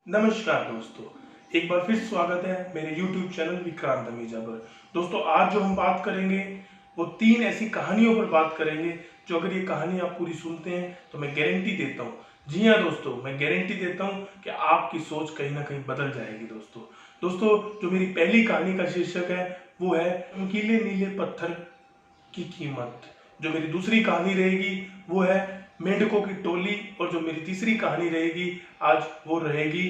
नमस्कार दोस्तों, एक बार फिर स्वागत है मेरे YouTube चैनल विक्रांत अमीजा पर। दोस्तों आज जो हम बात करेंगे वो 3 ऐसी कहानियों पर बात करेंगे जो अगर ये कहानी आप पूरी सुनते हैं तो मैं गारंटी देता हूँ, जी हाँ दोस्तों, मैं गारंटी देता हूँ कि आपकी सोच कहीं ना कहीं बदल जाएगी। दोस्तों जो मेरी पहली कहानी का शीर्षक है वो है चमकीले नीले पत्थर की कीमत। जो मेरी दूसरी कहानी रहेगी वो है मेंढकों की टोली, और जो मेरी तीसरी कहानी रहेगी आज वो रहेगी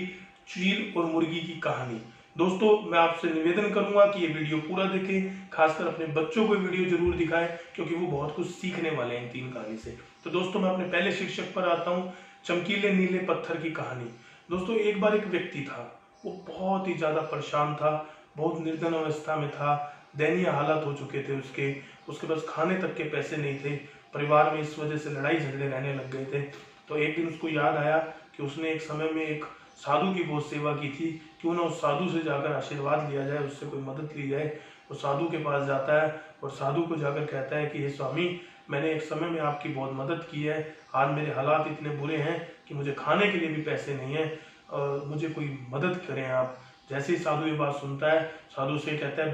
चील और मुर्गी की कहानी। दोस्तों मैं आपसे निवेदन करूंगा कि ये वीडियो पूरा देखें, खासकर अपने बच्चों को वीडियो जरूर दिखाएं क्योंकि वो बहुत कुछ सीखने वाले हैं इन 3 कहानी से। तो दोस्तों मैं अपने पहले शीर्षक पर आता हूँ, चमकीले नीले पत्थर की कहानी। दोस्तों एक बार एक व्यक्ति था, वो बहुत ही ज्यादा परेशान था, बहुत निर्धन अवस्था में था, दयनीय हालात हो चुके थे उसके पास खाने तक के पैसे नहीं थे, परिवार में इस वजह से लड़ाई झगड़े रहने लग गए थे। तो एक दिन उसको याद आया कि उसने एक समय में एक साधु की बहुत सेवा की थी, क्यों ना उस साधु से जाकर आशीर्वाद लिया जाए, उससे कोई मदद ली जाए। वो साधु के पास जाता है और साधु को जाकर कहता है कि हे स्वामी, मैंने एक समय में आपकी बहुत मदद की है, आज मेरे हालात इतने बुरे हैं कि मुझे खाने के लिए भी पैसे नहीं है और मुझे कोई मदद करें आप। जैसे ही साधु ये बात सुनता है, साधु से कहता है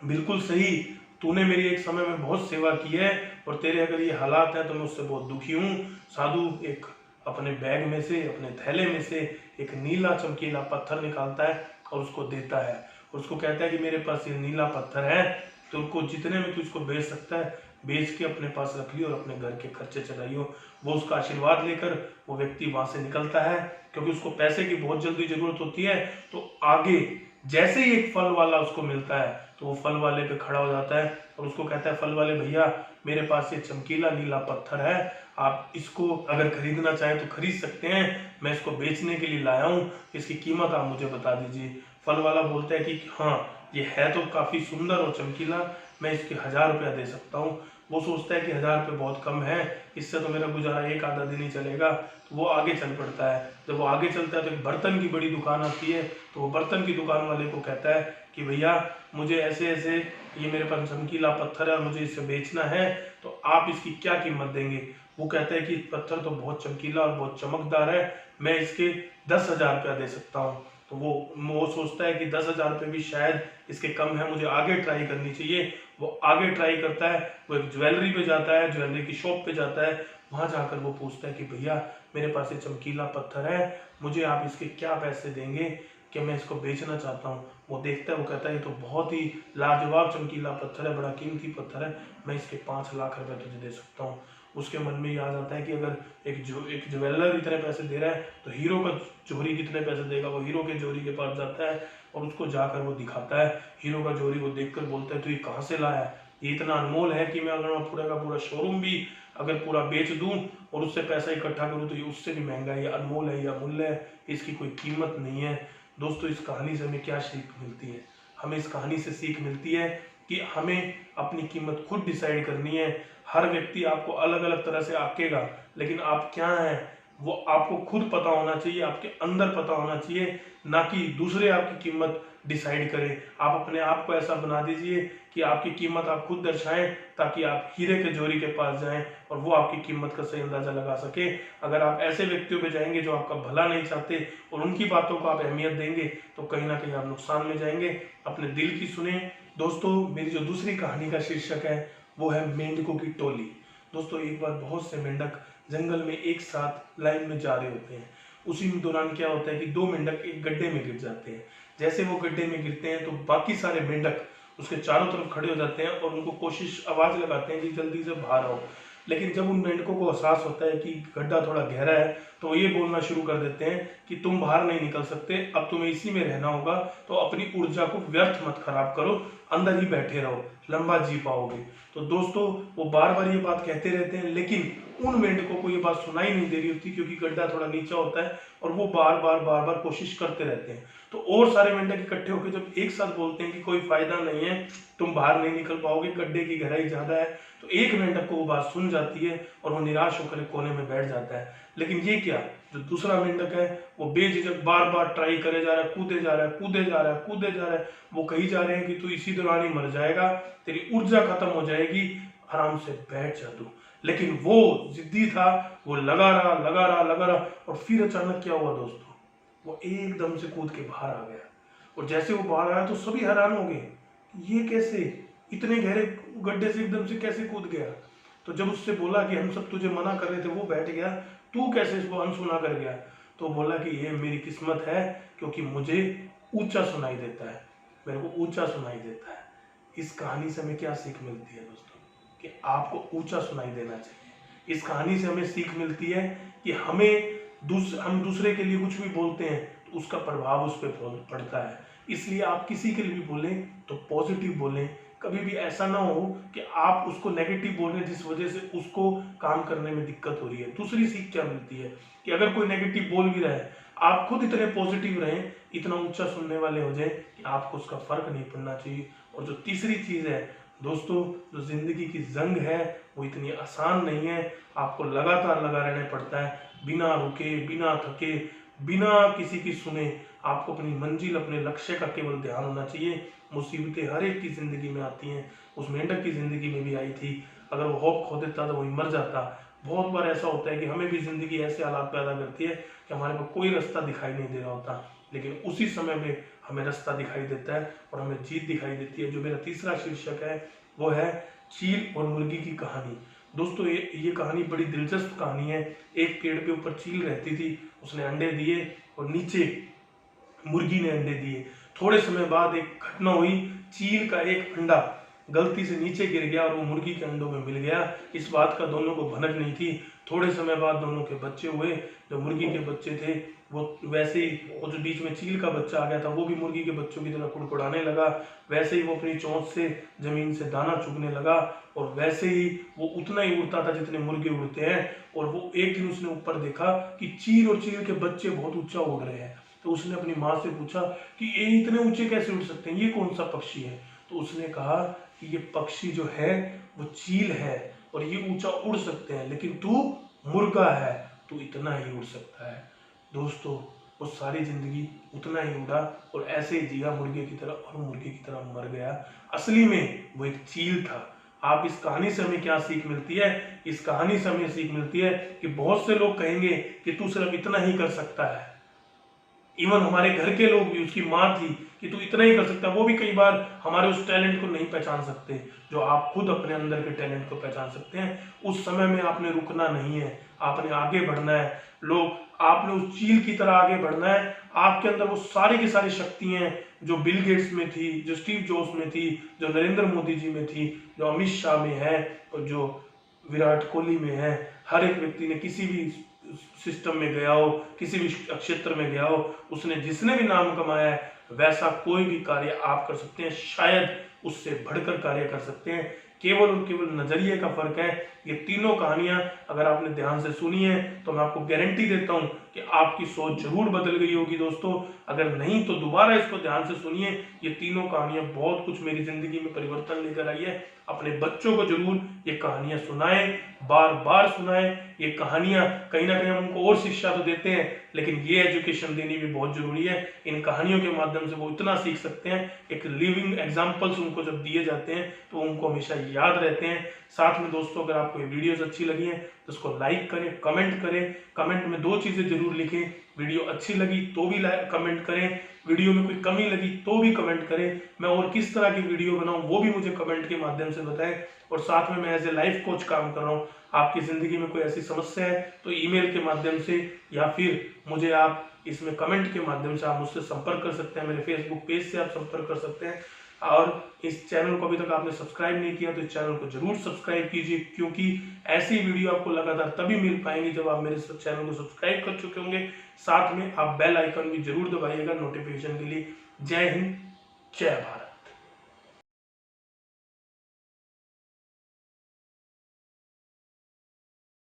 बिल्कुल सही, तूने मेरी एक समय में बहुत सेवा की है और तेरे अगर ये हालात हैं तो मैं उससे बहुत दुखी हूँ। साधु एक अपने बैग में से, अपने थैले में से एक नीला चमकीला पत्थर निकालता है और उसको देता है। उसको कहता है कि मेरे पास ये नीला पत्थर है, तो उनको जितने में तू इसको बेच सकता है बेच के अपने पास रख लियो और अपने घर के खर्चे चलाइयो। वो उसका आशीर्वाद लेकर वो व्यक्ति वहां से निकलता है, क्योंकि उसको पैसे की बहुत जल्दी जरूरत होती है। तो आगे जैसे ही एक फल वाला उसको मिलता है तो वो फल वाले पे खड़ा हो जाता है और उसको कहता है, फल वाले भैया, मेरे पास ये चमकीला नीला पत्थर है, आप इसको अगर खरीदना चाहें तो खरीद सकते हैं, मैं इसको बेचने के लिए लाया हूँ, इसकी कीमत आप मुझे बता दीजिए। फल वाला बोलता है कि हाँ, ये है तो काफी सुंदर और चमकीला, मैं इसके 1000 रुपया दे सकता हूँ। वो सोचता है कि 1000 रुपये बहुत कम है, इससे तो मेरा गुजारा एक आधा दिन ही चलेगा। तो वो आगे चल पड़ता है। जब वो आगे चलता है तो एक बर्तन की बड़ी दुकान आती है, तो वो बर्तन की दुकान वाले को कहता है कि भैया, मुझे ऐसे ऐसे ये मेरे पास चमकीला पत्थर है और मुझे इसे बेचना है, तो आप इसकी क्या कीमत देंगे। वो कहता है कि पत्थर तो बहुत चमकीला और बहुत चमकदार है, मैं इसके 10,000 रुपया दे सकता हूँ। तो वो सोचता है कि 10,000 रुपये भी शायद इसके कम है, मुझे आगे ट्राई करनी चाहिए। वो आगे ट्राई करता है, वो एक ज्वेलरी पे जाता है, ज्वेलरी की शॉप पे जाता है। वहां जाकर वो पूछता है कि भैया, मेरे पास ये चमकीला पत्थर है, मुझे आप इसके क्या पैसे देंगे कि मैं इसको बेचना चाहता हूँ। वो देखता है, वो कहता है ये तो बहुत ही लाजवाब चमकीला पत्थर है, बड़ा कीमती पत्थर है, मैं इसके 5 लाख रुपए तुझे दे सकता हूँ। उसके मन में ये आ जाता है कि अगर एक ज्वेलर इतने पैसे दे रहा है तो हीरो का जोहरी कितने पैसे देगा। वो हीरो के जोहरी के पास जाता है और उसको जाकर वो दिखाता है। हीरो का जोहरी वो देखकर बोलता है, तो ये कहाँ से लाया है, ये इतना अनमोल है कि मैं अगर मैं पूरा का पूरा शोरूम भी अगर पूरा बेच दूं और उससे पैसा इकट्ठा करूं तो ये उससे भी महंगा है, ये अनमोल है, ये अमूल्य है, इसकी कोई कीमत नहीं है। दोस्तों इस कहानी से हमें क्या सीख मिलती है? हमें इस कहानी से सीख मिलती है कि हमें अपनी कीमत खुद डिसाइड करनी है। हर व्यक्ति आपको अलग अलग तरह से आकेगा, लेकिन आप क्या हैं वो आपको खुद पता होना चाहिए, आपके अंदर पता होना चाहिए, ना कि दूसरे आपकी कीमत डिसाइड करें। आप अपने आप को ऐसा बना दीजिए कि आपकी कीमत आप खुद दर्शाएं, ताकि आप हीरे के जोरी के पास जाएं और वो आपकी कीमत का सही अंदाजा लगा सके। अगर आप ऐसे व्यक्तियों पे जाएंगे जो आपका भला नहीं चाहते और उनकी बातों को आप अहमियत देंगे तो कहीं ना कहीं आप नुकसान में जाएंगे। अपने दिल की सुने। दोस्तों मेरी जो दूसरी कहानी का शीर्षक है वो है मेंढकों की टोली। दोस्तों एक बार बहुत से मेंढक जंगल में एक साथ लाइन में जा रहे होते हैं। उसी दौरान क्या होता है कि 2 मेंढक एक गड्ढे में गिर जाते हैं। जैसे वो गड्ढे में गिरते हैं तो बाकी सारे मेंढक उसके चारों तरफ खड़े हो जाते हैं और उनको आवाज लगाते हैं कि जल्दी से बाहर आओ। लेकिन जब उन मेंढकों को एहसास होता है कि गड्ढा थोड़ा गहरा है तो वो ये बोलना शुरू कर देते हैं कि तुम बाहर नहीं निकल सकते, अब तुम्हें इसी में रहना होगा, तो अपनी ऊर्जा को व्यर्थ मत खराब करो, अंदर ही बैठे रहो, लंबा जी पाओगे। तो दोस्तों वो बार बार ये बात कहते रहते हैं, लेकिन उन मेंढकों को ये बात सुनाई नहीं दे रही होती, क्योंकि गड्ढा थोड़ा नीचा होता है और वो बार बार कोशिश करते रहते हैं। तो और सारे मेंढक इकट्ठे होकर जब एक साथ बोलते हैं कि कोई फायदा नहीं है, तुम बाहर नहीं निकल पाओगे, गड्ढे की गहराई ज्यादा है, तो एक मेंढक को वो बात सुन जाती है और वो निराश होकर कोने में बैठ जाता है। लेकिन ये क्या, जो दूसरा मेंढक है वो बेझिझक बार बार ट्राई करे जा रहा है, कूदे जा रहा है, कूदे जा रहा है, कूदे जा रहा है। वो कही जा रहे हैं कि तू इसी दौरान ही मर जाएगा, तेरी ऊर्जा खत्म हो जाएगी, आराम से बैठ जा तू। लेकिन वो जिद्दी था, वो लगा रहा और फिर अचानक क्या हुआ दोस्तों, वो एकदम से कूद के बाहर आ गया। और जैसे वो बाहर आया तो सभी हैरान हो गए, ये कैसे, इतने गहरे गड्ढे से एकदम से कैसे कूद गया। तो जब उससे बोला कि हम सब तुझे मना कर रहे थे, वो बैठ गया, तू कैसे इसको अनसुना कर गया। तो बोला कि ये मेरी किस्मत है, क्योंकि मुझे ऊंचा सुनाई देता है, मेरे को ऊंचा सुनाई देता है। इस कहानी से हमें क्या सीख मिलती है दोस्तों, कि आपको ऊंचा सुनाई देना चाहिए। इस कहानी से हमें सीख मिलती है कि हम दूसरे के लिए कुछ भी बोलते हैं तो उसका प्रभाव उस पर पड़ता है। इसलिए आप किसी के लिए भी बोलें तो पॉजिटिव बोलें। कभी भी ऐसा ना हो कि आप उसको नेगेटिव बोल रहे हैं जिस वजह से उसको काम करने में दिक्कत हो रही है। दूसरी सीख क्या मिलती है कि अगर कोई नेगेटिव बोल भी रहा है, आप खुद इतने पॉजिटिव रहें, इतना ऊंचा सुनने वाले हो जाए कि आपको उसका फर्क नहीं पड़ना चाहिए। और जो तीसरी चीज है दोस्तों, जो जिंदगी की जंग है वो इतनी आसान नहीं है। आपको लगातार लगा रहना पड़ता है, बिना रुके, बिना थके, बिना किसी की सुने। आपको अपनी मंजिल, अपने लक्ष्य का केवल ध्यान होना चाहिए। मुसीबतें हर एक की जिंदगी में आती हैं, उस मेंढक की जिंदगी में भी आई थी। अगर वो होप खो देता तो वही मर जाता। बहुत बार ऐसा होता है कि हमें भी जिंदगी ऐसे हालात पैदा करती है कि हमारे को कोई रास्ता दिखाई नहीं दे रहा होता, लेकिन उसी समय में हमें रास्ता दिखाई देता है और हमें जीत दिखाई देती है। जो मेरा तीसरा शीर्षक है वो है चील और मुर्गी की कहानी। दोस्तों ये कहानी बड़ी दिलचस्प कहानी है। एक पेड़ के ऊपर चील रहती थी, उसने अंडे दिए और नीचे मुर्गी ने अंडे दिए। थोड़े समय बाद एक घटना हुई, चील का एक अंडा गलती से नीचे गिर गया और वो मुर्गी के अंडों में मिल गया। इस बात का दोनों को भनक नहीं थी। थोड़े समय बाद दोनों के बच्चे हुए। जो मुर्गी के बच्चे थे वो वैसे ही, वो जो बीच में चील का बच्चा आ गया था वो भी मुर्गी के बच्चों की तरह कुड़कुड़ाने लगा। वैसे ही वो अपनी चोंच से जमीन से दाना चुगने लगा और वैसे ही वो उतना ही उड़ता था जितने मुर्गे उड़ते हैं। और वो एक दिन उसने ऊपर देखा कि चील और चील के बच्चे बहुत ऊंचा उड़ रहे हैं। तो उसने अपनी माँ से पूछा कि ये इतने ऊंचे कैसे उड़ सकते हैं, ये कौन सा पक्षी है। तो उसने कहा कि ये पक्षी जो है वो चील है और ये ऊंचा उड़ सकते हैं, लेकिन तू मुर्गा है, तू इतना ही उड़ सकता है। दोस्तों वो सारी जिंदगी उतना ही उड़ा और ऐसे ही जिया मुर्गे की तरह और मुर्गे की तरह मर गया। असली में वो एक चील था। आप इस कहानी से हमें क्या सीख मिलती है? इस कहानी से हमें सीख मिलती है कि बहुत से लोग कहेंगे कि तू सिर्फ इतना ही कर सकता है। इवन हमारे घर के लोग भी, उसकी माँ थी कि तू इतना ही कर सकता है, वो भी कई बार हमारे उस टैलेंट को नहीं पहचान सकते जो आप खुद अपने अंदर के टैलेंट को पहचान सकते हैं। उस समय में आपने रुकना नहीं है, आपने आगे बढ़ना है। आपने उस चील की तरह आगे बढ़ना है। आपके अंदर वो सारी की सारी शक्तियां जो बिल गेट्स में थी, जो स्टीव जॉब्स में थी, जो नरेंद्र मोदी जी में थी, जो अमित शाह में है और जो विराट कोहली में है। हर एक व्यक्ति ने किसी भी सिस्टम में गया हो, किसी भी क्षेत्र में गया हो, उसने जिसने भी नाम कमाया है वैसा कोई भी कार्य आप कर सकते हैं, शायद उससे बढ़कर कार्य कर सकते हैं। केवल और केवल नजरिए का फर्क है। ये तीनों कहानियां अगर आपने ध्यान से सुनी है तो मैं आपको गारंटी देता हूं कि आपकी सोच जरूर बदल गई होगी दोस्तों। अगर नहीं तो दोबारा इसको ध्यान से सुनिए। ये तीनों कहानियां बहुत कुछ मेरी जिंदगी में परिवर्तन लेकर आई है। अपने बच्चों को जरूर ये कहानियां सुनाएं, बार बार सुनाएं। ये कहानियां कहीं ना कहीं हम उनको और शिक्षा तो देते हैं, लेकिन ये एजुकेशन देनी भी बहुत जरूरी है। इन कहानियों के माध्यम से वो इतना सीख सकते हैं। एक लिविंग एग्जाम्पल्स उनको जब दिए जाते हैं तो उनको हमेशा याद रहते हैं। साथ में दोस्तों अगर आपको ये वीडियोस अच्छी लगी हैं तो उसको लाइक करें, कमेंट करें। कमेंट में 2 चीजें जरूर लिखें, वीडियो अच्छी लगी तो भी कमेंट करें, वीडियो में कोई कमी लगी तो भी कमेंट करें। मैं और किस तरह की वीडियो बनाऊं वो भी मुझे कमेंट के माध्यम से बताएं। और साथ में मैं एज ए लाइफ कोच काम कर रहा हूं। आपकी जिंदगी में कोई ऐसी समस्या है तो ईमेल के माध्यम से या फिर मुझे आप इसमें कमेंट के माध्यम से आप मुझसे संपर्क कर सकते हैं। मेरे फेसबुक पेज से आप संपर्क कर सकते हैं। और इस चैनल को अभी तक आपने सब्सक्राइब नहीं किया तो इस चैनल को जरूर सब्सक्राइब कीजिए, क्योंकि ऐसी वीडियो आपको लगातार तभी मिल पाएंगी जब आप मेरे चैनल को सब्सक्राइब कर चुके होंगे। साथ में आप बेल आइकन भी जरूर दबाइएगा नोटिफिकेशन के लिए। जय हिंद, जय भारत।